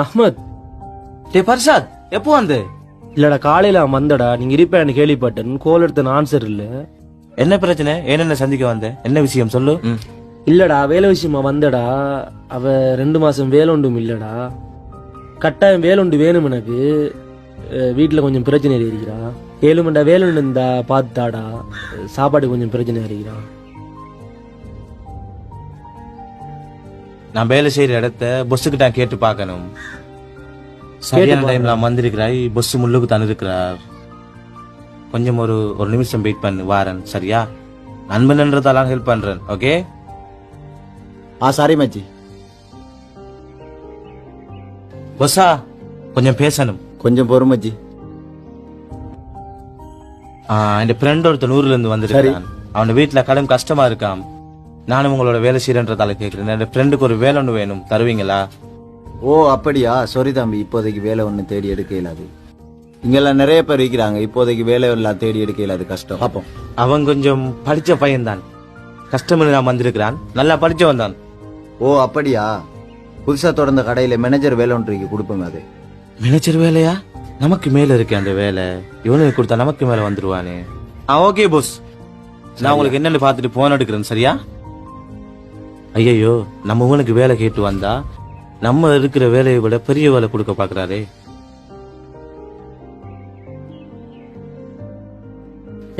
அஹ்மத். டே பர்ஷாத், எப்போ வந்து? இல்லடா காலையில அவன் வந்தடா, நீங்க இருப்பேன்னு கேள்விப்பட்டேன். கோல் எடுத்த ஆன்சர் இல்ல. என்ன பிரச்சனை? என்ன சந்திக்க வந்த? என்ன விஷயம் சொல்லு. இல்லடா வேலை விஷயமா வந்தடா. அவ 2 மாசம் வேலை ஒன்றும் இல்லடா. கட்டாயம் வேலை ஒன்று வேணும் எனக்கு. வீட்டுல கொஞ்சம் பிரச்சனை இருக்கிறா. 7 மண்டா வேலை ஒன்று இருந்தா பார்த்துட்டாடா. சாப்பாடு கொஞ்சம் பிரச்சனை இருக்கிறா. நான் வேலை செய்யற இடத்த பொஸ்ஸுக்கு தான் கேட்டு பார்க்கணும். சரியான டைம்ல வந்திருக்கிறாய். பொஸ் முள்ளுக்கு தான் இருக்கிறார். கொஞ்சம் ஒரு நிமிஷம் வெயிட் பண்ணு, வாரன். சரியா? நண்பன்றதாலாம் ஹெல்ப் பண்றேன். ஓகே? சாரி மச்சி. பொஸ்ஸா, கொஞ்சம் பேசணும். கொஞ்சம் பொறு மச்சி. என் ஃப்ரெண்ட் ஒருத்தர் 100ல இருந்து வந்திருக்கான். அவன் வீட்டுல கடும் கஷ்டமா இருக்கான். நானும் உங்களோட வேலை செய்யறன்றதால கேட்கிறேன். என் ஃப்ரெண்டுக்கு ஒரு வேலை ஒன்று வேணும், தருவீங்களா? ஓ அப்படியா? சாரி தம்பி, இப்போதைக்கு வேலை ஒன்று தேடி எடுக்க இயலாது. இங்கெல்லாம் நிறைய பேர் இருக்கிறாங்க. இப்போதைக்கு வேலை எல்லாம் தேடி எடுக்க இயலாது, கஷ்டம். பாப்போம். அவன் கொஞ்சம் படிச்ச பையன்தான். கஷ்டம் நான் வந்திருக்கிறான். நல்லா படிச்சவன் தான். ஓ அப்படியா? புதுசா தொடர்ந்த கடையில மேனேஜர் வேலை ஒன்று கொடுப்போங்க. அது மேனேஜர் வேலையா? நமக்கு மேல இருக்கு அந்த வேலை. இவனுக்கு கொடுத்தா நமக்கு மேல வந்துருவானே. ஓகே போஸ், நான் உங்களுக்கு என்னன்னு பாத்துட்டு போன் எடுக்கிறேன். சரியா? ஐயோ, நம்ம இவனுக்கு வேலை கேட்டு வந்தா நம்ம இருக்கிற வேலையை விட பெரிய வேலை கொடுக்க பாக்குறாரே.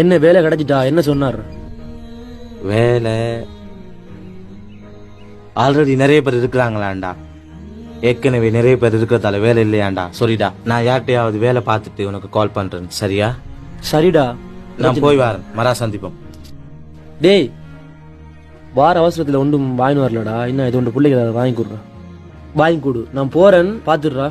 என்ன வேலை கிடைச்சிட்டா? என்ன சொன்னார்? வேலை ஆல்ரெடி நிறைய பேர் இருக்கிறாங்களாண்டா. ஏற்கனவே நிறைய பேர் இருக்கிறதால வேலை இல்லையாண்டா. சரிடா, நான் யார்கிட்டயாவது வேலை பார்த்துட்டு உனக்கு கால் பண்றேன். சரியா? சரிடா, நான் போய் வரேன். மரா சந்திப்போம். டேய், வார அவசரத்துல ஒன்றும் வாங்கி வரலடா. இன்னும் இது ஒன்று பிள்ளைக்கு வாங்கி கொடுறேன். வாங்கி கொடு, நான் போறேன், பாத்துடுறா.